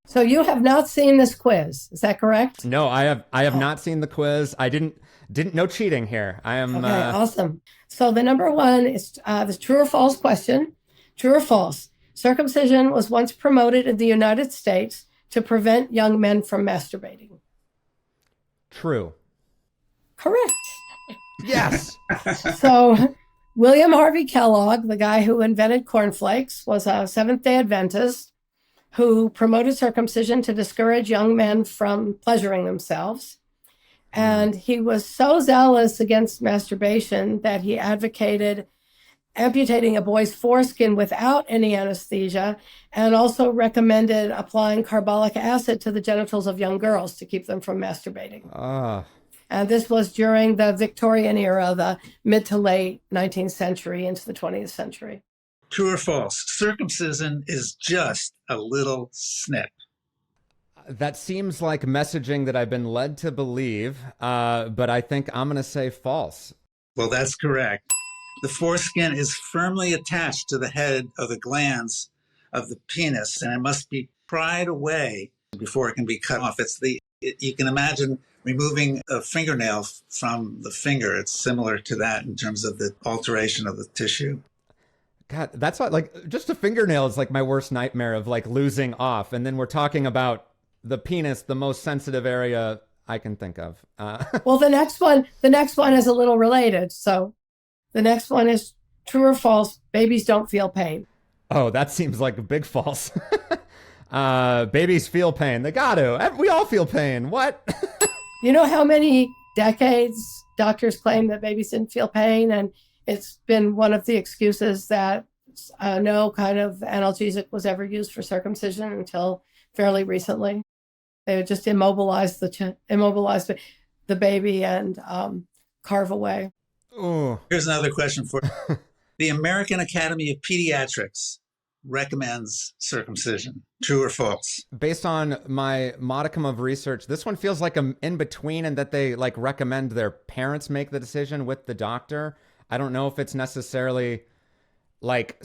So you have not seen this quiz, is that correct? No, I have Oh, not seen the quiz. I didn't no cheating here. I am okay, awesome. So the number one is the true or false question. True or false? Circumcision was once promoted in the United States to prevent young men from masturbating. true. Correct. Yes. So William Harvey Kellogg, the guy who invented cornflakes, was a Seventh day Adventist who promoted circumcision to discourage young men from pleasuring themselves. Mm. And he was so zealous against masturbation that he advocated amputating a boy's foreskin without any anesthesia and also recommended applying carbolic acid to the genitals of young girls to keep them from masturbating. Uh, And this was during the Victorian era, the mid to late 19th century into the 20th century. True or false? Circumcision is just a little snip. that seems like messaging that I've been led to believe, but I think I'm going to say false. Well, that's correct. The foreskin is firmly attached to the head of the glands of the penis, and it must be pried away before it can be cut off. You can imagine removing a fingernail from the finger. It's similar to that in terms of the alteration of the tissue. God, that's like just a fingernail is like my worst nightmare of like losing off. And then we're talking about the penis, the most sensitive area I can think of. Well, the next one is a little related. So the next one is true or false, babies don't feel pain. Oh, that seems like a big false. Babies feel pain. They got to. We all feel pain. What? You know how many decades doctors claim that babies didn't feel pain? And it's been one of the excuses that no kind of analgesic was ever used for circumcision until fairly recently. They would just immobilize the baby and carve away. Ooh. Here's another question for you. The American Academy of Pediatrics recommends circumcision. True or false? Based on my modicum of research, this one feels like I'm in between and that they like recommend their parents make the decision with the doctor. I don't know if it's necessarily like,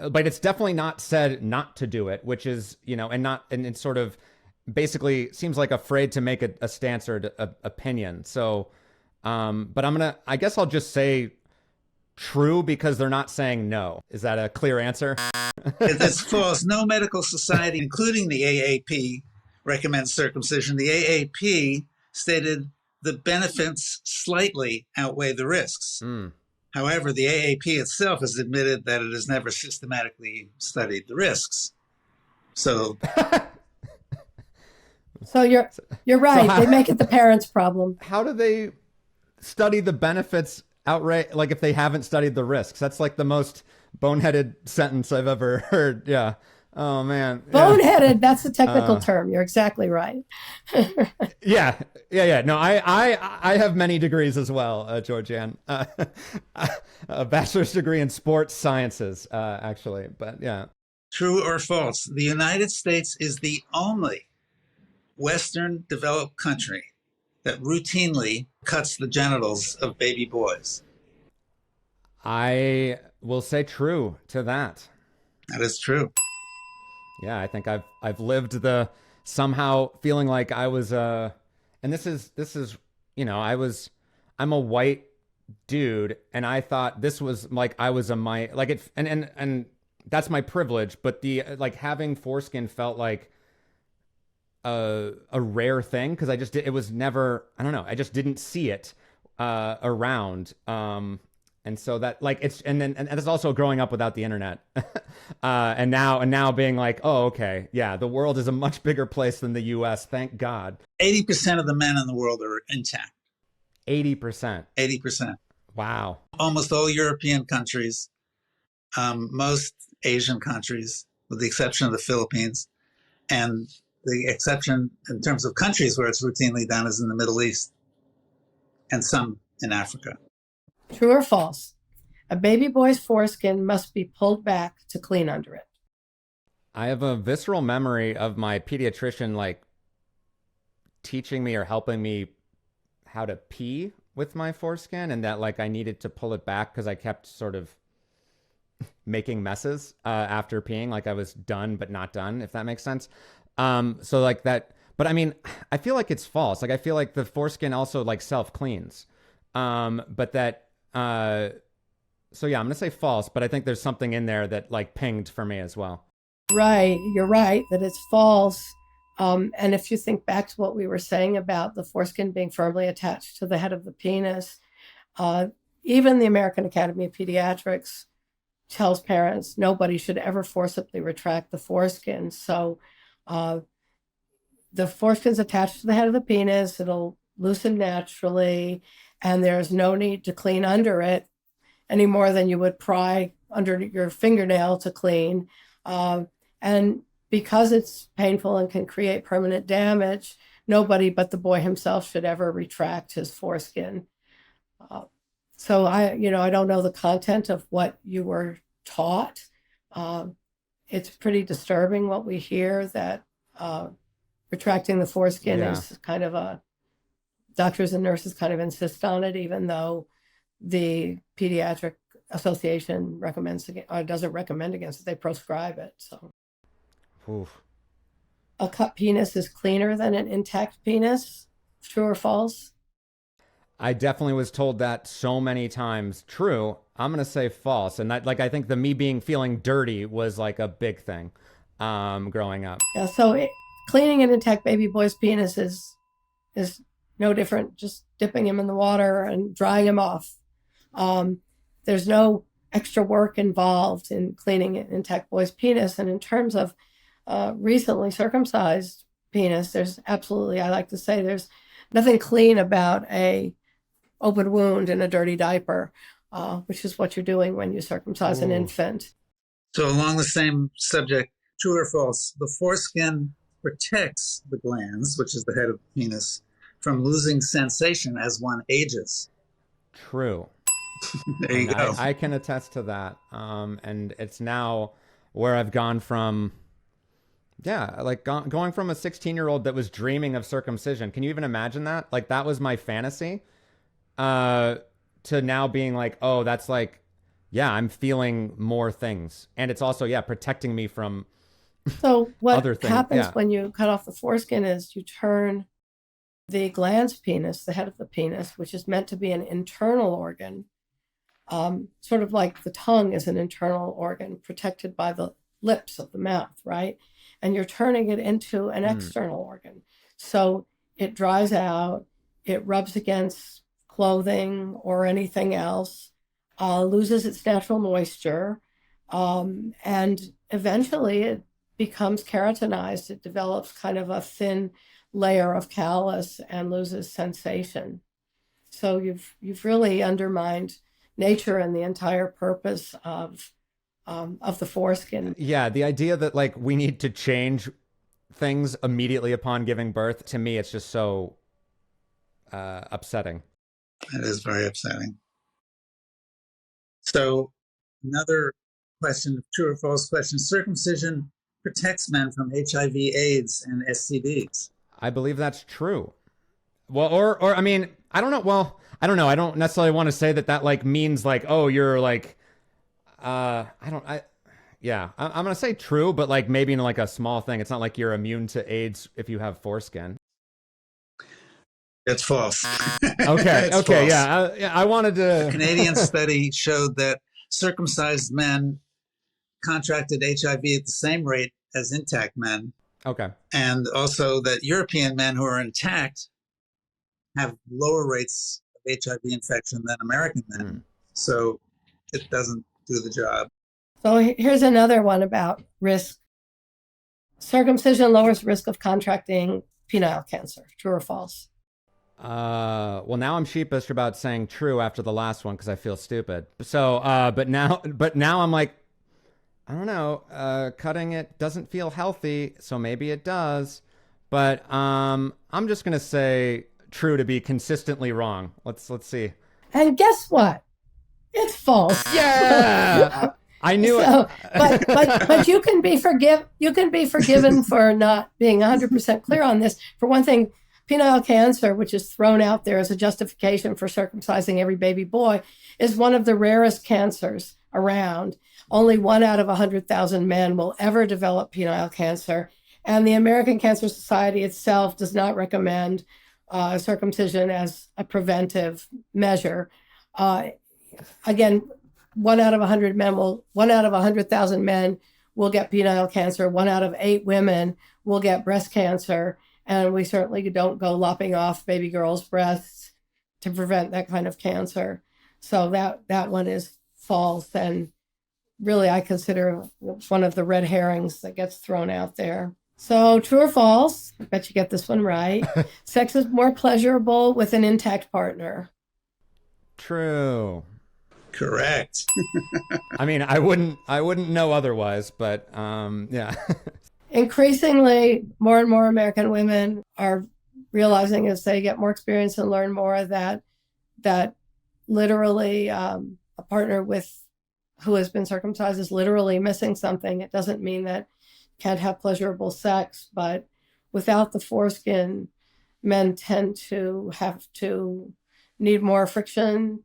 but it's definitely not said not to do it, which is, and it's sort of basically seems like afraid to make a stance or opinion. So, but I guess I'll just say true because they're not saying no. Is that a clear answer? It's false. No medical society, including the AAP, recommends circumcision. The AAP stated the benefits slightly outweigh the risks. Mm. However, the AAP itself has admitted that it has never systematically studied the risks. So, So you're right. They make it the parents' problem. How do they study the benefits outright? Like if they haven't studied the risks, that's like the most boneheaded sentence I've ever heard. Yeah. Oh man. Boneheaded. That's a technical term. You're exactly right. Yeah. No, I have many degrees as well, Georgianne. A bachelor's degree in sports sciences, actually. But yeah. true or false? The United States is the only Western developed country that routinely cuts the genitals of baby boys. I will say true to that. That is true. Yeah, I think I've lived the somehow feeling like I was and this is I'm a white dude and I thought this was like I was like it and that's my privilege, but the like having foreskin felt like a rare thing because it was never, I don't know, I just didn't see it around. And so that like and it's also growing up without the internet. And now being like, oh, okay, yeah, the world is a much bigger place than the US, thank God. 80% of the men in the world are intact. 80%. 80%. Wow. Almost all European countries, most Asian countries, with the exception of the Philippines, and the exception in terms of countries where it's routinely done is in the Middle East and some in Africa. True or false? A baby boy's foreskin must be pulled back to clean under it. I have a visceral memory of my pediatrician like teaching me or helping me how to pee with my foreskin and that like I needed to pull it back because I kept sort of making messes after peeing, like I was done but not done, if that makes sense. So like that, but I mean, I feel like it's false. Like I feel like the foreskin also like self cleans. But that, so yeah, I'm gonna say false, but I think there's something in there that like pinged for me as well. Right, you're right that it's false. And if you think back to what we were saying about the foreskin being firmly attached to the head of the penis, uh, even the American Academy of Pediatrics tells parents nobody should ever forcibly retract the foreskin. So uh, the foreskin's attached to the head of the penis, it'll loosen naturally, and there's no need to clean under it any more than you would pry under your fingernail to clean. And because it's painful and can create permanent damage, nobody but the boy himself should ever retract his foreskin. So I don't know the content of what you were taught. It's pretty disturbing what we hear that retracting the foreskin is kind of doctors and nurses kind of insist on it, even though the Pediatric Association doesn't recommend against it. They prescribe it. So, Oof. A cut penis is cleaner than an intact penis. True or false? I definitely was told that so many times. True. I'm gonna say false, and that like I think the me feeling dirty was like a big thing, growing up. Yeah. So cleaning an intact baby boy's penis is no different. Just dipping him in the water and drying him off. There's no extra work involved in cleaning an intact boy's penis. And in terms of recently circumcised penis, there's absolutely, I like to say, there's nothing clean about a open wound in a dirty diaper, which is what you're doing when you circumcise an infant. So along the same subject, true or false, the foreskin protects the glands, which is the head of the penis, from losing sensation as one ages. True. There you go. I can attest to that. And it's now where I've gone from, going from a 16-year-old that was dreaming of circumcision. Can you even imagine that? Like that was my fantasy. To now being like, oh, that's like, yeah, I'm feeling more things. And it's also, protecting me from So what other things. happens when you cut off the foreskin is you turn the glans penis, the head of the penis, which is meant to be an internal organ, sort of like the tongue is an internal organ protected by the lips of the mouth, right? And you're turning it into an external organ. So it dries out, it rubs against clothing or anything else, loses its natural moisture, and eventually it becomes keratinized. It develops kind of a thin layer of callus and loses sensation. So you've really undermined nature and the entire purpose of the foreskin. Yeah, the idea that like we need to change things immediately upon giving birth, to me, it's just so upsetting. It is very upsetting. So another question, true or false question, circumcision protects men from HIV/AIDS and STDs. I believe that's true. Well, or I mean, I don't know. Well, I don't know. I don't necessarily want to say that like means like, oh, you're like, I'm gonna say true, but like maybe in like a small thing. It's not like you're immune to AIDS if you have foreskin. It's false. Okay. It's Okay. false. Yeah. I wanted to. A Canadian study showed that circumcised men contracted HIV at the same rate as intact men. Okay. And also that European men who are intact have lower rates of HIV infection than American men. So it doesn't do the job. So here's another one about risk. Circumcision lowers risk of contracting penile cancer. True or false? Well, now I'm sheepish about saying true after the last one because I feel stupid. So, but now I'm like, I don't know. Cutting it doesn't feel healthy, so maybe it does. But I'm just gonna say true to be consistently wrong. Let's see. And guess what? It's false. Yeah. I knew it. But you can be forgiven for not being 100% clear on this. For one thing, penile cancer, which is thrown out there as a justification for circumcising every baby boy, is one of the rarest cancers around. Only 1 out of 100,000 men will ever develop penile cancer. And the American Cancer Society itself does not recommend circumcision as a preventive measure. Again, 1 out of 100,000 men will get penile cancer. 1 out of 8 women will get breast cancer. And we certainly don't go lopping off baby girls' breasts to prevent that kind of cancer. So that one is false. And really, I consider one of the red herrings that gets thrown out there. So true or false? I bet you get this one right. Sex is more pleasurable with an intact partner. True. Correct. I mean, I wouldn't know otherwise, but yeah. Increasingly, more and more American women are realizing as they get more experience and learn more that literally a partner who has been circumcised is literally missing something. It doesn't mean that can't have pleasurable sex, but without the foreskin, men tend to have to need more friction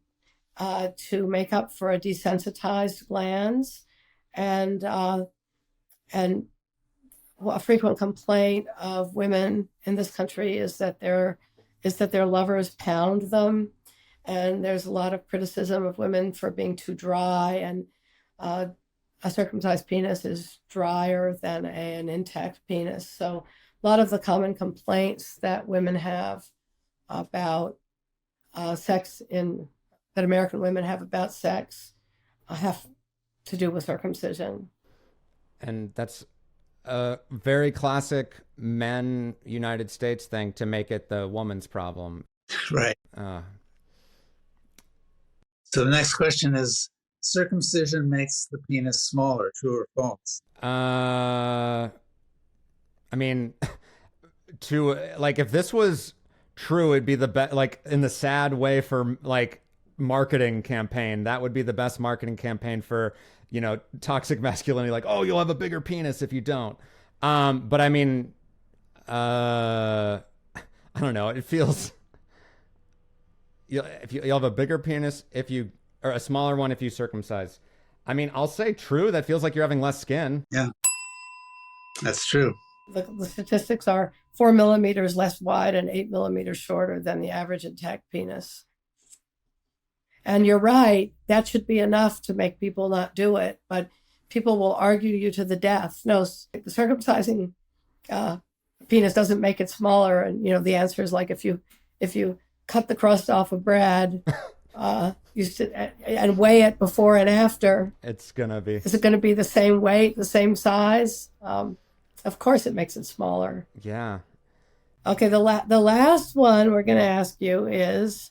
to make up for a desensitized glands, and a frequent complaint of women in this country is that their lovers pound them, and there's a lot of criticism of women for being too dry, and a circumcised penis is drier than an intact penis. So a lot of the common complaints that women have about sex that American women have about sex have to do with circumcision. And that's a very classic men United States thing to make it the woman's problem. Right. So the next question is, circumcision makes the penis smaller, true or false? I mean, if this was true, it'd be the best, like in the sad way for like marketing campaign. That would be the best marketing campaign for, toxic masculinity. Like, oh, you'll have a bigger penis if you don't. But I mean, I don't know. It feels, you'll have a bigger penis or a smaller one if you circumcise. I mean, I'll say true. That feels like you're having less skin. Yeah, that's true. The statistics are 4 millimeters less wide and 8 millimeters shorter than the average intact penis. And you're right, that should be enough to make people not do it, but people will argue you to the death. No, the circumcising penis doesn't make it smaller. And, the answer is like if you cut the crust off of bread, and weigh it before and after. Is it going to be the same weight, the same size? Of course it makes it smaller. Yeah. Okay, the last one we're going to ask you is,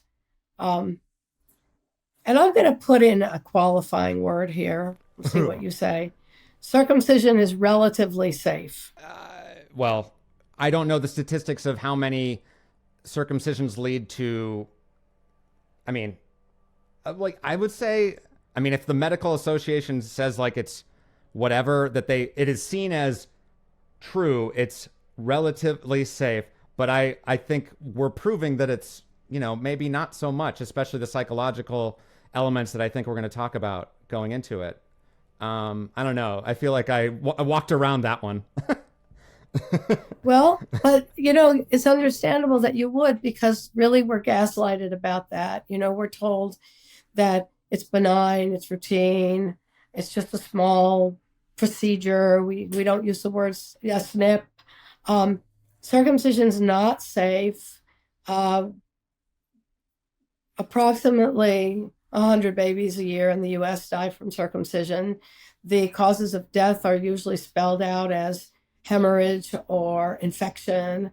and I'm going to put in a qualifying word here. We'll see what you say. Circumcision is relatively safe. Well, I don't know the statistics of how many circumcisions lead to, I mean, I would say, if the medical association says like it's whatever, that it is seen as true, it's relatively safe. But I think we're proving that it's, maybe not so much, especially the psychological elements that I think we're going to talk about going into it. I don't know. I feel like I walked around that one. Well, but, it's understandable that you would, because really we're gaslighted about that. We're told that it's benign, it's routine, it's just a small procedure. We don't use the words snip. Circumcision's not safe. Approximately 100 babies a year in the U.S. die from circumcision. The causes of death are usually spelled out as hemorrhage or infection.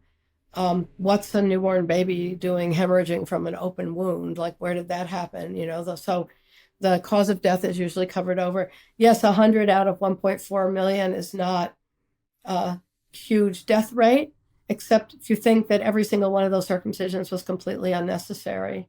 What's a newborn baby doing hemorrhaging from an open wound? Like, where did that happen? So the cause of death is usually covered over. Yes, 100 out of 1.4 million is not a huge death rate, except if you think that every single one of those circumcisions was completely unnecessary.